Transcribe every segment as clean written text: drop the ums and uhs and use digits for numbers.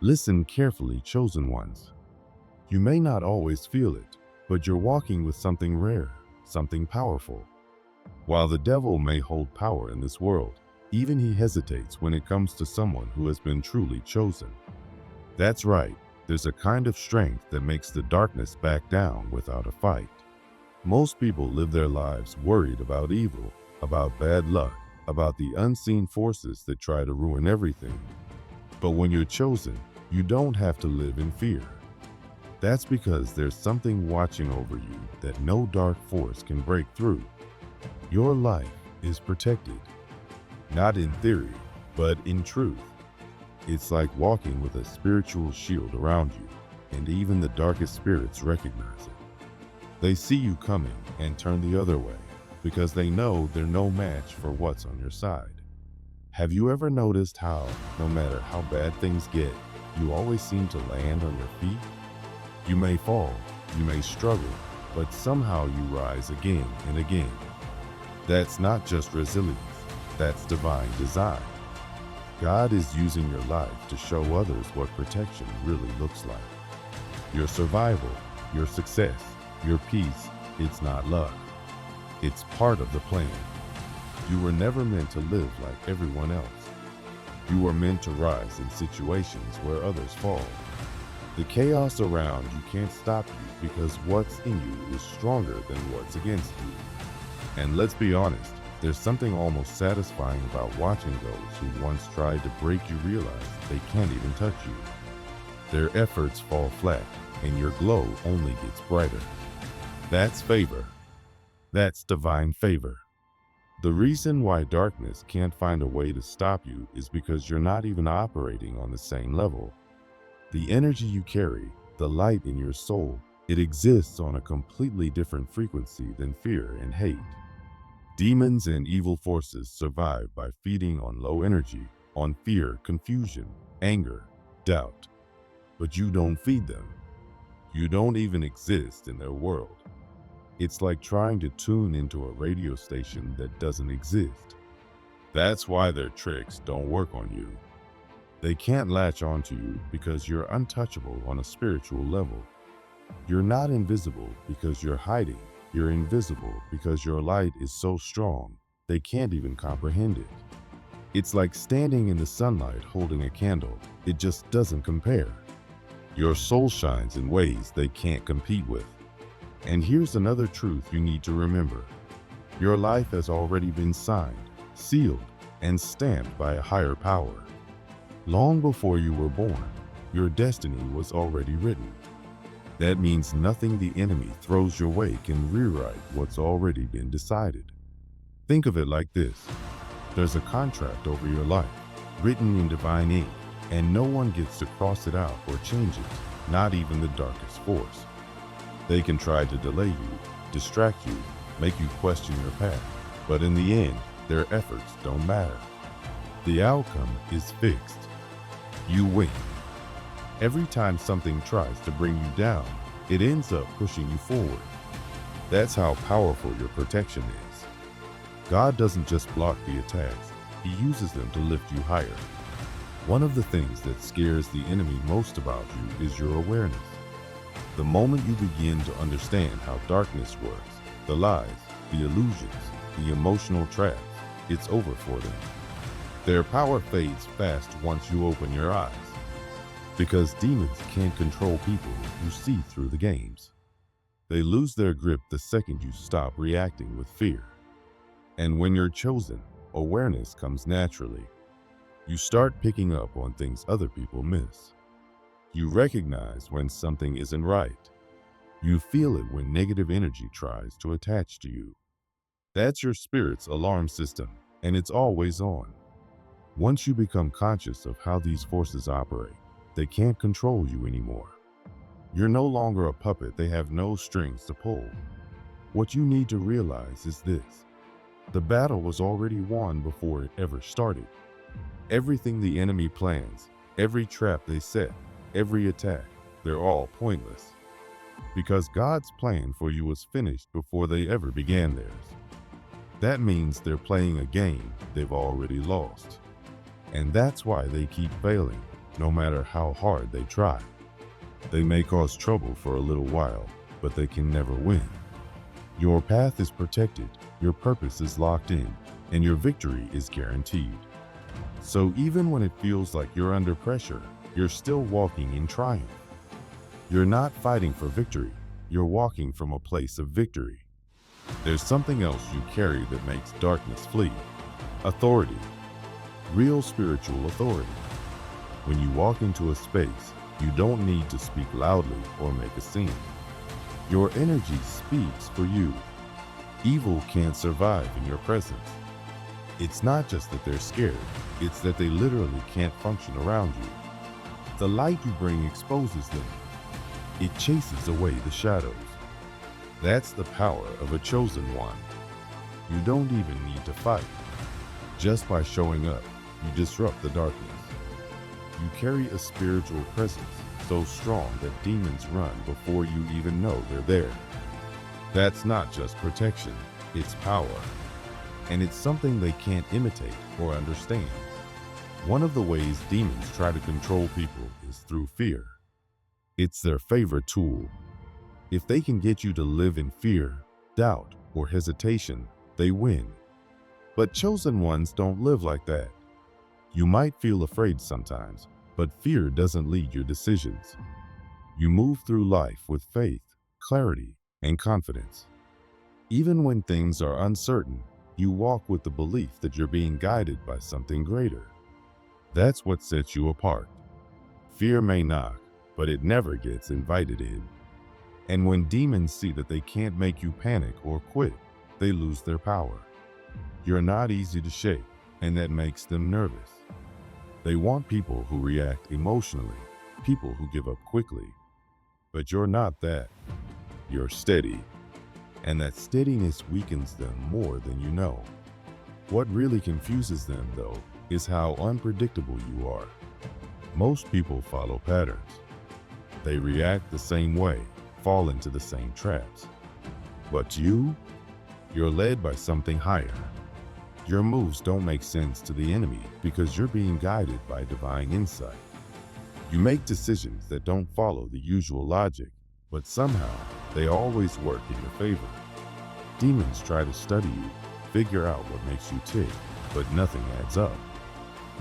Listen carefully, chosen ones. You may not always feel it, but you're walking with something rare, something powerful. While the devil may hold power in this world, even he hesitates when it comes to someone who has been truly chosen. That's right, there's a kind of strength that makes the darkness back down without a fight. Most people live their lives worried about evil, about bad luck, about the unseen forces that try to ruin everything. But when you're chosen, you don't have to live in fear. That's because there's something watching over you that no dark force can break through. Your life is protected, not in theory, but in truth. It's like walking with a spiritual shield around you, and even the darkest spirits recognize it. They see you coming and turn the other way because they know they're no match for what's on your side. Have you ever noticed how, no matter how bad things get, you always seem to land on your feet? You may fall, you may struggle, but somehow you rise again and again. That's not just resilience, that's divine design. God is using your life to show others what protection really looks like. Your survival, your success, your peace, it's not luck. It's part of the plan. You were never meant to live like everyone else. You were meant to rise in situations where others fall. The chaos around you can't stop you because what's in you is stronger than what's against you. And let's be honest, there's something almost satisfying about watching those who once tried to break you realize they can't even touch you. Their efforts fall flat, and your glow only gets brighter. That's favor. That's divine favor. The reason why darkness can't find a way to stop you is because you're not even operating on the same level. The energy you carry, the light in your soul, it exists on a completely different frequency than fear and hate. Demons and evil forces survive by feeding on low energy, on fear, confusion, anger, doubt. But you don't feed them. You don't even exist in their world. It's like trying to tune into a radio station that doesn't exist. That's why their tricks don't work on you. They can't latch onto you because you're untouchable on a spiritual level. You're not invisible because you're hiding. You're invisible because your light is so strong, they can't even comprehend it. It's like standing in the sunlight holding a candle. It just doesn't compare. Your soul shines in ways they can't compete with. And here's another truth you need to remember. Your life has already been signed, sealed, and stamped by a higher power. Long before you were born, your destiny was already written. That means nothing the enemy throws your way can rewrite what's already been decided. Think of it like this. There's a contract over your life, written in divine ink, and no one gets to cross it out or change it, not even the darkest force. They can try to delay you, distract you, make you question your path, but in the end, their efforts don't matter. The outcome is fixed. You win. Every time something tries to bring you down, it ends up pushing you forward. That's how powerful your protection is. God doesn't just block the attacks, He uses them to lift you higher. One of the things that scares the enemy most about you is your awareness. The moment you begin to understand how darkness works, the lies, the illusions, the emotional traps, it's over for them. Their power fades fast once you open your eyes. Because demons can't control people who see through the games. They lose their grip the second you stop reacting with fear. And when you're chosen, awareness comes naturally. You start picking up on things other people miss. You recognize when something isn't right. You feel it when negative energy tries to attach to you. That's your spirit's alarm system, and it's always on. Once you become conscious of how these forces operate, they can't control you anymore. You're no longer a puppet they have no strings to pull. What you need to realize is this. The battle was already won before it ever started. Everything the enemy plans, every trap they set, every attack, they're all pointless. Because God's plan for you was finished before they ever began theirs. That means they're playing a game they've already lost. And that's why they keep failing. no matter how hard they try. They may cause trouble for a little while, but they can never win. Your path is protected, your purpose is locked in, and your victory is guaranteed. So even when it feels like you're under pressure, you're still walking in triumph. You're not fighting for victory, you're walking from a place of victory. There's something else you carry that makes darkness flee. Authority. Real spiritual authority. When you walk into a space, you don't need to speak loudly or make a scene. Your energy speaks for you. Evil can't survive in your presence. It's not just that they're scared, it's that they literally can't function around you. The light you bring exposes them. It chases away the shadows. That's the power of a chosen one. You don't even need to fight. Just by showing up, you disrupt the darkness. You carry a spiritual presence so strong that demons run before you even know they're there. That's not just protection, it's power. And it's something they can't imitate or understand. One of the ways demons try to control people is through fear. It's their favorite tool. If they can get you to live in fear, doubt, or hesitation, they win. But chosen ones don't live like that. You might feel afraid sometimes, but fear doesn't lead your decisions. You move through life with faith, clarity, and confidence. Even when things are uncertain, you walk with the belief that you're being guided by something greater. That's what sets you apart. Fear may knock, but it never gets invited in. And when demons see that they can't make you panic or quit, they lose their power. You're not easy to shake, and that makes them nervous. They want people who react emotionally, people who give up quickly. But you're not that. You're steady. And that steadiness weakens them more than you know. What really confuses them, though, is how unpredictable you are. Most people follow patterns. They react the same way, fall into the same traps. But you're led by something higher. Your moves don't make sense to the enemy because you're being guided by divine insight. You make decisions that don't follow the usual logic, but somehow they always work in your favor. Demons try to study you, figure out what makes you tick, but nothing adds up.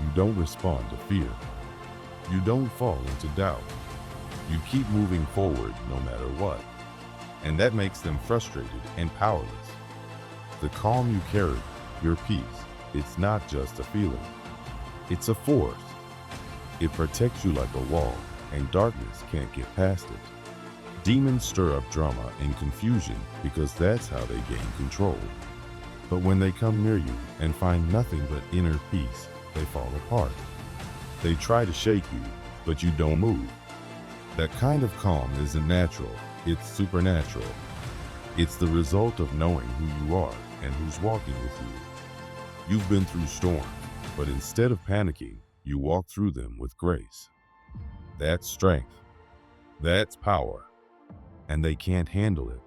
You don't respond to fear. You don't fall into doubt. You keep moving forward no matter what. And that makes them frustrated and powerless. The calm you carry, your peace, it's not just a feeling. It's a force. It protects you like a wall, and darkness can't get past it. Demons stir up drama and confusion because that's how they gain control. But when they come near you and find nothing but inner peace, they fall apart. They try to shake you, but you don't move. That kind of calm isn't natural, it's supernatural. It's the result of knowing who you are and who's walking with you. You've been through storms, but instead of panicking, you walk through them with grace. That's strength. That's power. And they can't handle it.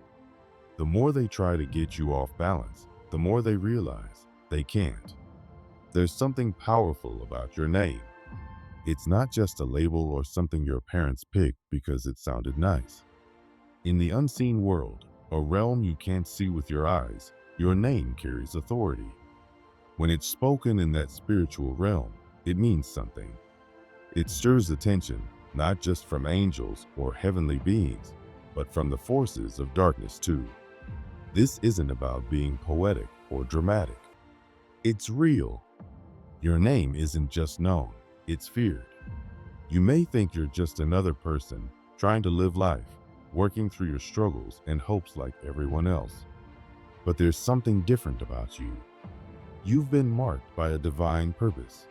The more they try to get you off balance, the more they realize they can't. There's something powerful about your name. It's not just a label or something your parents picked because it sounded nice. In the unseen world, a realm you can't see with your eyes, your name carries authority. When it's spoken in that spiritual realm, it means something. It stirs attention, not just from angels or heavenly beings, but from the forces of darkness too. This isn't about being poetic or dramatic. It's real. Your name isn't just known, it's feared. You may think you're just another person trying to live life, working through your struggles and hopes like everyone else. But there's something different about you. You've been marked by a divine purpose.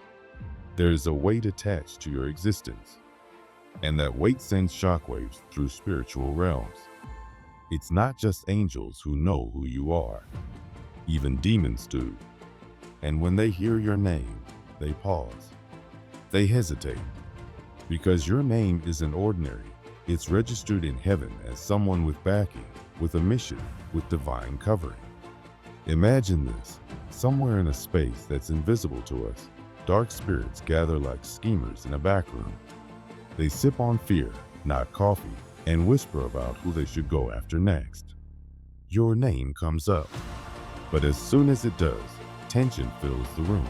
There's a weight attached to your existence, and that weight sends shockwaves through spiritual realms. It's not just angels who know who you are. Even demons do. And when they hear your name, they pause. They hesitate. Because your name isn't ordinary. It's registered in heaven as someone with backing, with a mission, with divine covering. Imagine this, somewhere in a space that's invisible to us, dark spirits gather like schemers in a back room. They sip on fear, not coffee, and whisper about who they should go after next. Your name comes up, but as soon as it does, tension fills the room.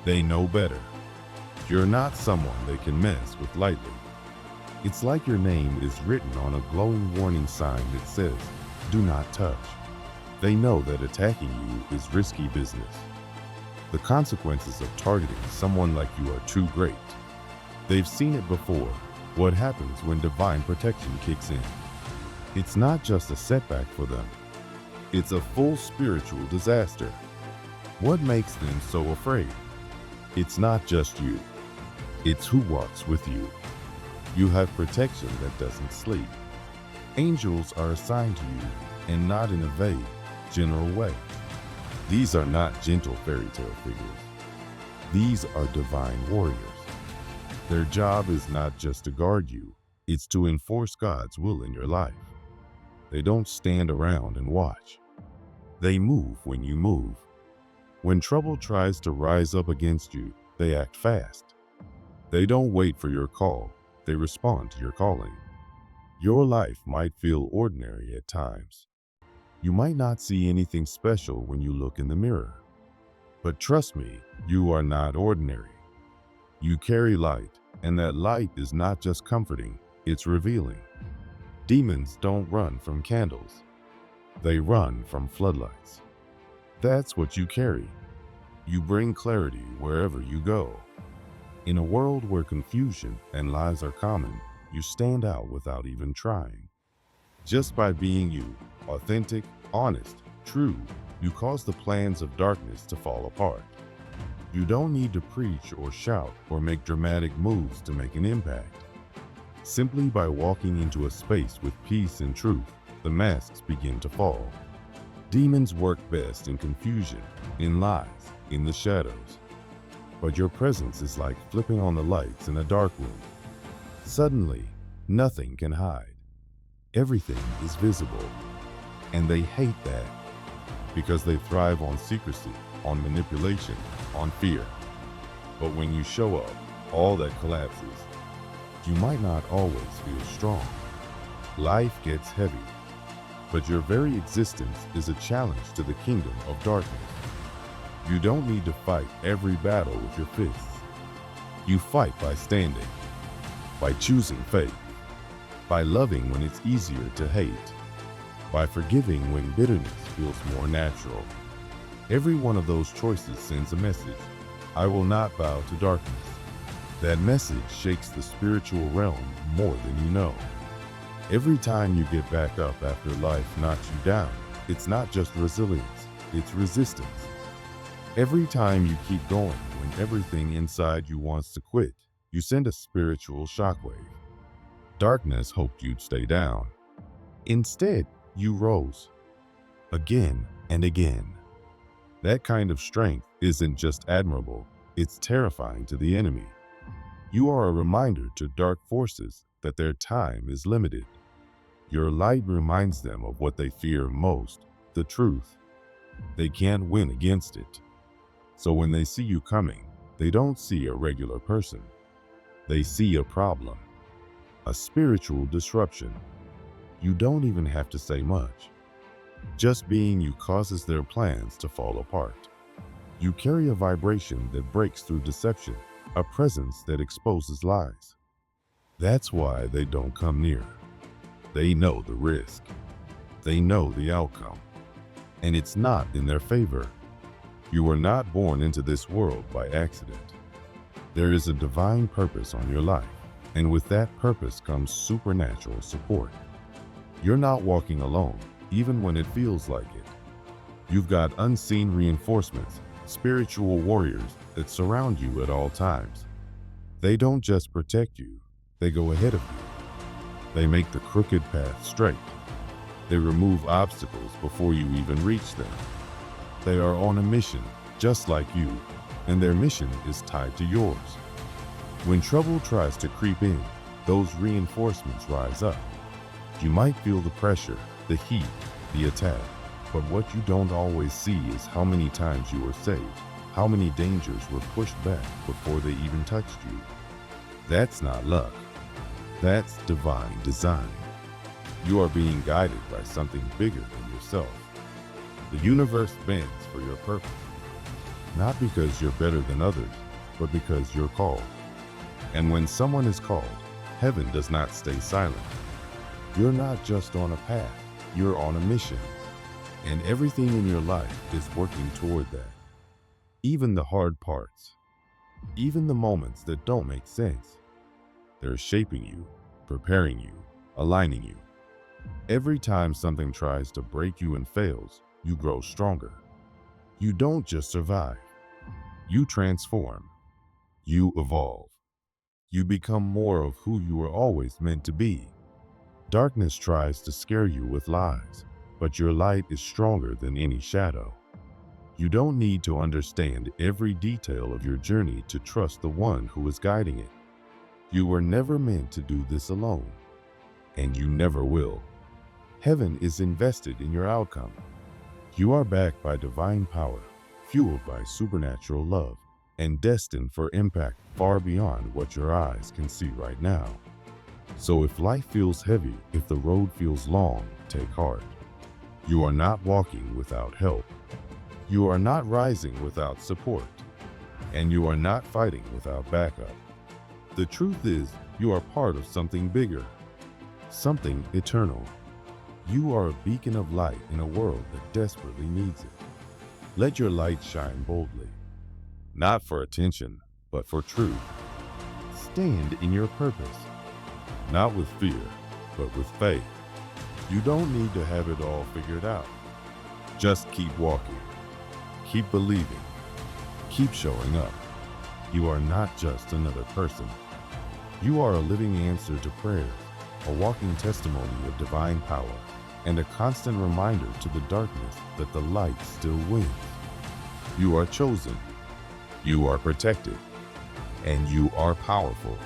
They know better. You're not someone they can mess with lightly. It's like your name is written on a glowing warning sign that says, "Do not touch." They know that attacking you is risky business. The consequences of targeting someone like you are too great. They've seen it before, what happens when divine protection kicks in. It's not just a setback for them. It's a full spiritual disaster. What makes them so afraid? It's not just you. It's who walks with you. You have protection that doesn't sleep. Angels are assigned to you, and not in a vague, general way. These are not gentle fairy tale figures. These are divine warriors. Their job is not just to guard you, it's to enforce God's will in your life. They don't stand around and watch. They move when you move. When trouble tries to rise up against you, they act fast. They don't wait for your call, they respond to your calling. Your life might feel ordinary at times. You might not see anything special when you look in the mirror. But trust me, you are not ordinary. You carry light, and that light is not just comforting, it's revealing. Demons don't run from candles. They run from floodlights. That's what you carry. You bring clarity wherever you go. In a world where confusion and lies are common, you stand out without even trying. Just by being you, authentic, honest, true, you cause the plans of darkness to fall apart. You don't need to preach or shout or make dramatic moves to make an impact. Simply by walking into a space with peace and truth, the masks begin to fall. Demons work best in confusion, in lies, in the shadows. But your presence is like flipping on the lights in a dark room. Suddenly, nothing can hide. Everything is visible. And they hate that because they thrive on secrecy, on manipulation, on fear. But when you show up, all that collapses. You might not always feel strong. Life gets heavy. But your very existence is a challenge to the kingdom of darkness. You don't need to fight every battle with your fists. You fight by standing, by choosing faith, by loving when it's easier to hate, by forgiving when bitterness feels more natural. Every one of those choices sends a message. I will not bow to darkness. That message shakes the spiritual realm more than you know. Every time you get back up after life knocks you down, it's not just resilience, it's resistance. Every time you keep going when everything inside you wants to quit, you send a spiritual shockwave. Darkness hoped you'd stay down. Instead, you rose. Again and again. That kind of strength isn't just admirable, it's terrifying to the enemy. You are a reminder to dark forces that their time is limited. Your light reminds them of what they fear most, the truth. They can't win against it. So when they see you coming, they don't see a regular person. They see a problem, a spiritual disruption. You don't even have to say much. Just being you causes their plans to fall apart. You carry a vibration that breaks through deception, a presence that exposes lies. That's why they don't come near. They know the risk. They know the outcome. And it's not in their favor. You were not born into this world by accident. There is a divine purpose on your life, and with that purpose comes supernatural support. You're not walking alone, even when it feels like it. You've got unseen reinforcements, spiritual warriors that surround you at all times. They don't just protect you, they go ahead of you. They make the crooked path straight. They remove obstacles before you even reach them. They are on a mission, just like you, and their mission is tied to yours. When trouble tries to creep in, those reinforcements rise up. You might feel the pressure, the heat, the attack, but what you don't always see is how many times you were saved, How many dangers were pushed back before they even touched you? That's not luck. That's divine design. You are being guided by something bigger than yourself. The universe bends for your purpose, not because you're better than others, but because you're called. And when someone is called, heaven does not stay silent. You're not just on a path, you're on a mission. And everything in your life is working toward that. Even the hard parts, even the moments that don't make sense, they're shaping you, preparing you, aligning you. Every time something tries to break you and fails, you grow stronger. You don't just survive. You transform. You evolve. You become more of who you were always meant to be. Darkness tries to scare you with lies, but your light is stronger than any shadow. You don't need to understand every detail of your journey to trust the one who is guiding it. You were never meant to do this alone, and you never will. Heaven is invested in your outcome. You are backed by divine power, fueled by supernatural love, and destined for impact far beyond what your eyes can see right now. So if life feels heavy, if the road feels long, take heart. You are not walking without help. You are not rising without support. And you are not fighting without backup. The truth is, you are part of something bigger, something eternal. You are a beacon of light in a world that desperately needs it. Let your light shine boldly, not for attention, but for truth. Stand in your purpose, not with fear, but with faith. You don't need to have it all figured out. Just keep walking, keep believing, keep showing up. You are not just another person. You are a living answer to prayers, a walking testimony of divine power, and a constant reminder to the darkness that the light still wins. You are chosen, you are protected, and you are powerful.